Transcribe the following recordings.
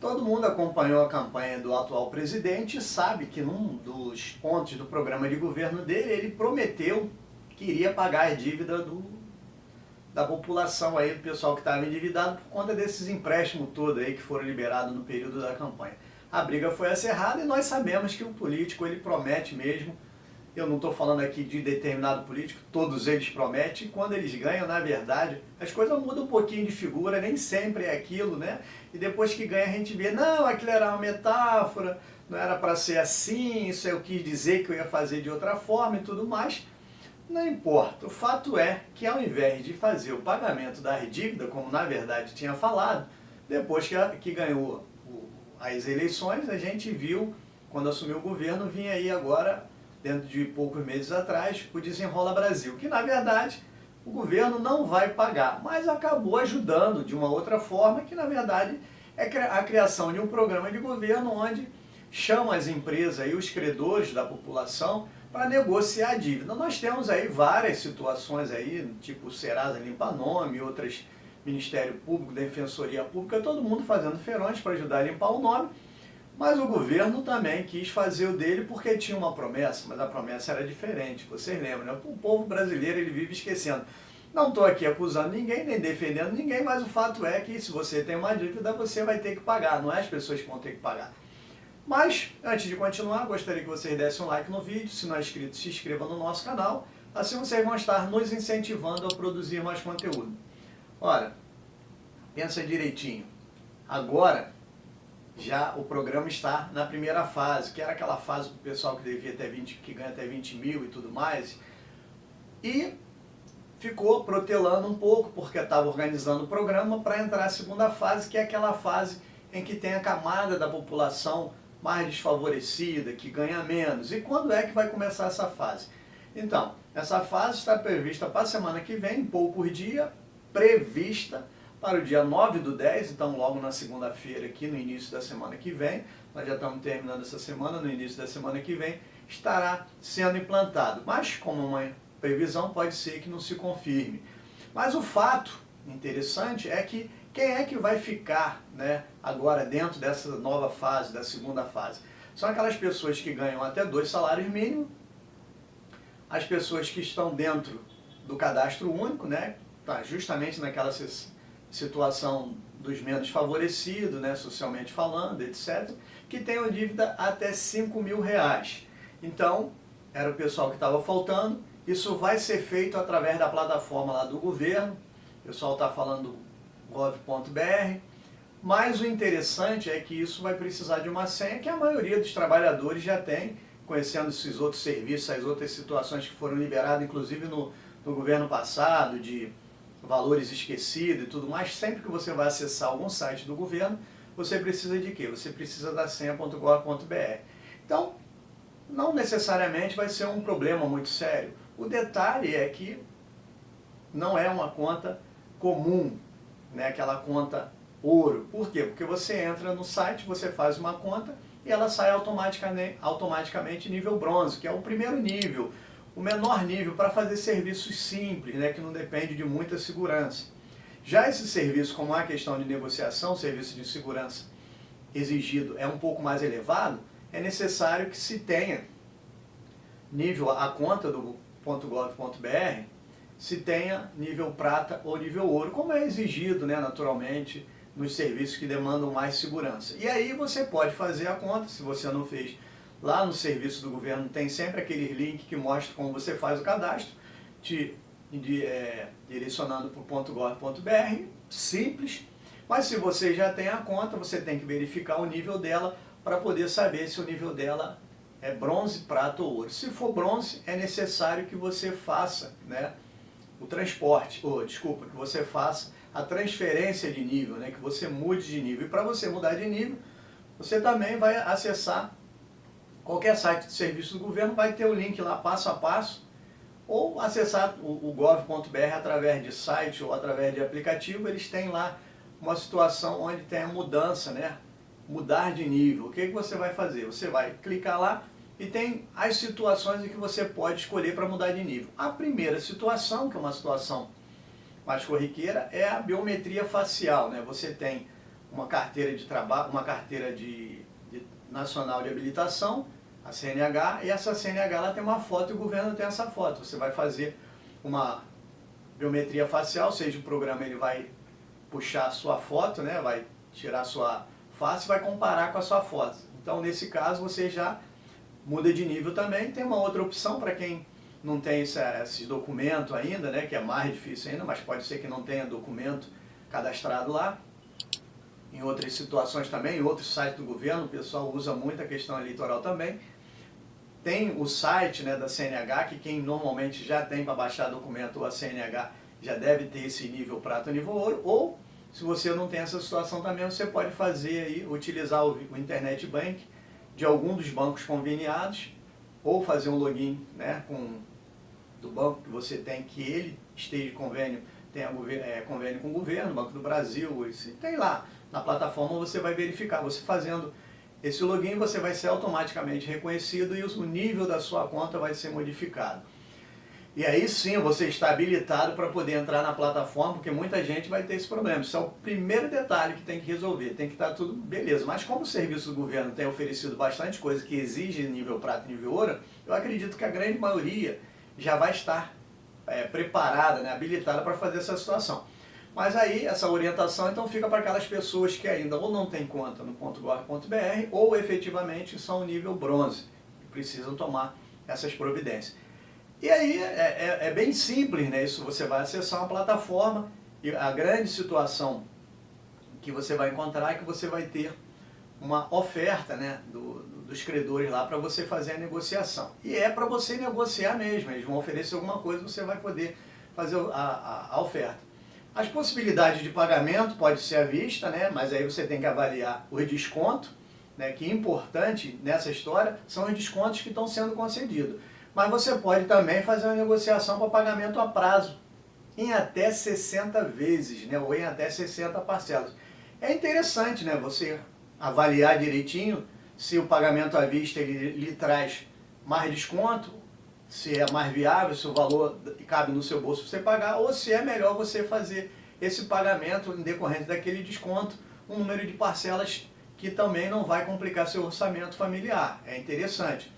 Todo mundo acompanhou a campanha do atual presidente e sabe que num dos pontos do programa de governo dele, ele prometeu que iria pagar a dívida da população aí, do pessoal que estava endividado por conta desses empréstimos todos aí que foram liberados no período da campanha. A briga foi acirrada e nós sabemos que o político ele promete mesmo. Eu não estou falando aqui de determinado político, todos eles prometem, e quando eles ganham, na verdade, as coisas mudam um pouquinho de figura, nem sempre é aquilo, né? E depois que ganha a gente vê, não, aquilo era uma metáfora, não era para ser assim, isso eu quis dizer que eu ia fazer de outra forma e tudo mais. Não importa, o fato é que ao invés de fazer o pagamento da dívida, como na verdade tinha falado, depois que ganhou as eleições, a gente viu, quando assumiu o governo, vinha aí agora, dentro de poucos meses atrás, o Desenrola Brasil, que na verdade o governo não vai pagar, mas acabou ajudando de uma outra forma, que na verdade é a criação de um programa de governo onde chama as empresas e os credores da população para negociar a dívida. Nós temos aí várias situações aí, tipo o Serasa Limpa Nome, outras Ministério Público, Defensoria Pública, todo mundo fazendo feirões para ajudar a limpar o nome. Mas o governo também quis fazer o dele porque tinha uma promessa, mas a promessa era diferente, vocês lembram, né? O povo brasileiro ele vive esquecendo. Não estou aqui acusando ninguém, nem defendendo ninguém, mas o fato é que se você tem uma dívida, você vai ter que pagar, não é as pessoas que vão ter que pagar. Mas, antes de continuar, gostaria que vocês dessem um like no vídeo, se não é inscrito, se inscreva no nosso canal, assim vocês vão estar nos incentivando a produzir mais conteúdo. Ora, pensa direitinho, agora já o programa está na primeira fase, que era aquela fase do pessoal que devia até 20, que ganha até 20 mil e tudo mais, e ficou protelando um pouco, porque estava organizando o programa para entrar a segunda fase, que é aquela fase em que tem a camada da população mais desfavorecida, que ganha menos. E quando é que vai começar essa fase? Então, essa fase está prevista para a semana que vem, poucos dias, prevista para o dia 9/10, então logo na segunda-feira aqui, no início da semana que vem, nós já estamos terminando essa semana, no início da semana que vem, estará sendo implantado. Mas, como uma previsão, pode ser que não se confirme. Mas o fato interessante é que quem é que vai ficar, né, agora dentro dessa nova fase, da segunda fase? São aquelas pessoas que ganham até 2 salários mínimos, as pessoas que estão dentro do cadastro único, né, tá justamente naquela situação dos menos favorecidos, né, socialmente falando, etc., que tenham dívida até 5 mil reais. Então, era o pessoal que estava faltando. Isso vai ser feito através da plataforma lá do governo, o pessoal está falando gov.br, mas o interessante é que isso vai precisar de uma senha que a maioria dos trabalhadores já tem, conhecendo esses outros serviços, as outras situações que foram liberadas, inclusive no governo passado, de valores esquecidos e tudo mais. Sempre que você vai acessar algum site do governo, você precisa de quê? Você precisa da senha.gov.br. Então, não necessariamente vai ser um problema muito sério. O detalhe é que não é uma conta comum, né? Aquela conta ouro. Por quê? Porque você entra no site, você faz uma conta e ela sai automaticamente nível bronze, que é o primeiro nível, o menor nível para fazer serviços simples, né? Que não depende de muita segurança. Já esse serviço, como a questão de negociação, serviço de segurança exigido é um pouco mais elevado, é necessário que se tenha nível, a conta do .gov.br, se tenha nível prata ou nível ouro, como é exigido, né, naturalmente, nos serviços que demandam mais segurança. E aí você pode fazer a conta, se você não fez, lá no serviço do governo tem sempre aquele link que mostra como você faz o cadastro, direcionando para o .gov.br, simples, mas se você já tem a conta, você tem que verificar o nível dela para poder saber se o nível dela é bronze, prata ou ouro. Se for bronze, é necessário que você faça, né, o transporte, que você faça a transferência de nível, né, que você mude de nível. E para você mudar de nível, você também vai acessar qualquer site de serviço do governo, vai ter o link lá passo a passo, ou acessar o gov.br através de site ou através de aplicativo. Eles têm lá uma situação onde tem a mudança, né, mudar de nível. O que você vai fazer? Você vai clicar lá e tem as situações em que você pode escolher para mudar de nível. A primeira situação, que é uma situação mais corriqueira, é a biometria facial, né? Você tem uma carteira de trabalho, uma carteira nacional de habilitação, a CNH, e essa CNH ela tem uma foto e o governo tem essa foto. Você vai fazer uma biometria facial, ou seja, o programa ele vai puxar a sua foto, né, vai tirar a sua face e vai comparar com a sua foto. Então, nesse caso, você já muda de nível também. Tem uma outra opção para quem não tem esse documento ainda, né, que é mais difícil ainda, mas pode ser que não tenha documento cadastrado lá. Em outras situações também, em outros sites do governo, o pessoal usa muito a questão eleitoral também. Tem o site, né, da CNH, que quem normalmente já tem para baixar documento ou a CNH já deve ter esse nível prata ou nível ouro, ou se você não tem essa situação também, você pode fazer aí, utilizar o Internet Bank de algum dos bancos conveniados, ou fazer um login, né, do banco que você tem, que ele esteja em convênio, tenha convênio com o governo, Banco do Brasil, tem lá na plataforma, você vai verificar. Você fazendo esse login, você vai ser automaticamente reconhecido e o nível da sua conta vai ser modificado. E aí sim você está habilitado para poder entrar na plataforma, porque muita gente vai ter esse problema. Isso é o primeiro detalhe que tem que resolver. Tem que estar tudo beleza. Mas como o serviço do governo tem oferecido bastante coisa que exige nível prata e nível ouro, eu acredito que a grande maioria já vai estar preparada, né, habilitada para fazer essa situação. Mas aí essa orientação então fica para aquelas pessoas que ainda ou não têm conta no .gov.br ou efetivamente são nível bronze e precisam tomar essas providências. E aí é bem simples, né? Isso, você vai acessar uma plataforma e a grande situação que você vai encontrar é que você vai ter uma oferta, né, dos credores lá para você fazer a negociação. E é para você negociar mesmo, eles vão oferecer alguma coisa, você vai poder fazer a oferta. As possibilidades de pagamento pode ser à vista, né, mas aí você tem que avaliar o desconto, né, que é importante nessa história, são os descontos que estão sendo concedidos. Mas você pode também fazer uma negociação para pagamento a prazo, em até 60 vezes, né, ou em até 60 parcelas. É interessante, né, você avaliar direitinho se o pagamento à vista ele lhe traz mais desconto, se é mais viável, se o valor cabe no seu bolso você pagar, ou se é melhor você fazer esse pagamento em decorrente daquele desconto, um número de parcelas que também não vai complicar seu orçamento familiar. É interessante.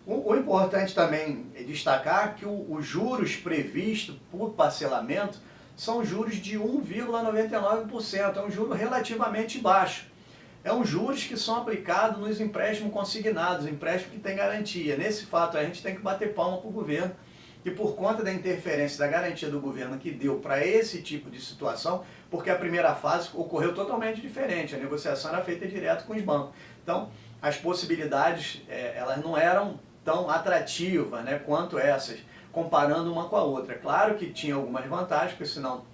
O importante também é destacar que os juros previstos por parcelamento são juros de 1,99%, é um juro relativamente baixo. É um juros que são aplicados nos empréstimos consignados, empréstimos que têm garantia. Nesse fato, a gente tem que bater palma para o governo, que por conta da interferência da garantia do governo que deu para esse tipo de situação, porque a primeira fase ocorreu totalmente diferente, a negociação era feita direto com os bancos. Então, as possibilidades, elas não eram tão atrativas, né, quanto essas, comparando uma com a outra. Claro que tinha algumas vantagens, porque senão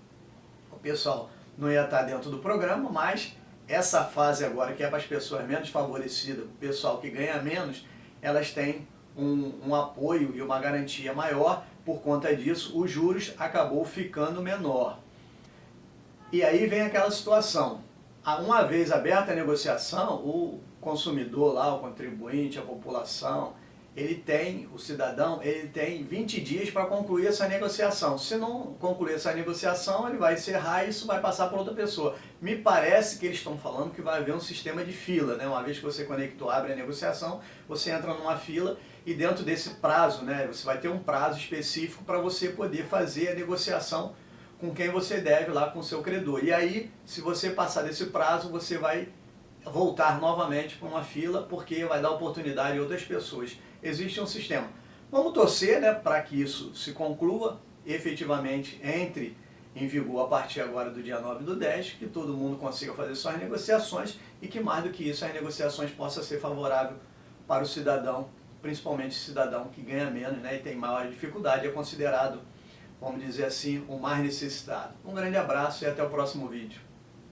o pessoal não ia estar dentro do programa, mas essa fase agora, que é para as pessoas menos favorecidas, o pessoal que ganha menos, elas têm um apoio e uma garantia maior. Por conta disso, os juros acabou ficando menor. E aí vem aquela situação. Uma vez aberta a negociação, o consumidor lá, o contribuinte, a população, o cidadão, ele tem 20 dias para concluir essa negociação. Se não concluir essa negociação, ele vai encerrar e isso vai passar para outra pessoa. Me parece que eles estão falando que vai haver um sistema de fila, né? Uma vez que você conectou, abre a negociação, você entra numa fila e dentro desse prazo, né, você vai ter um prazo específico para você poder fazer a negociação com quem você deve lá, com o seu credor. E aí, se você passar desse prazo, você vai voltar novamente para uma fila, porque vai dar oportunidade a outras pessoas. Existe um sistema. Vamos torcer, né, para que isso se conclua, efetivamente entre em vigor a partir agora do dia 9/10, que todo mundo consiga fazer suas negociações e que mais do que isso as negociações possam ser favoráveis para o cidadão, principalmente o cidadão que ganha menos, né, e tem maior dificuldade, é considerado, vamos dizer assim, o mais necessitado. Um grande abraço e até o próximo vídeo.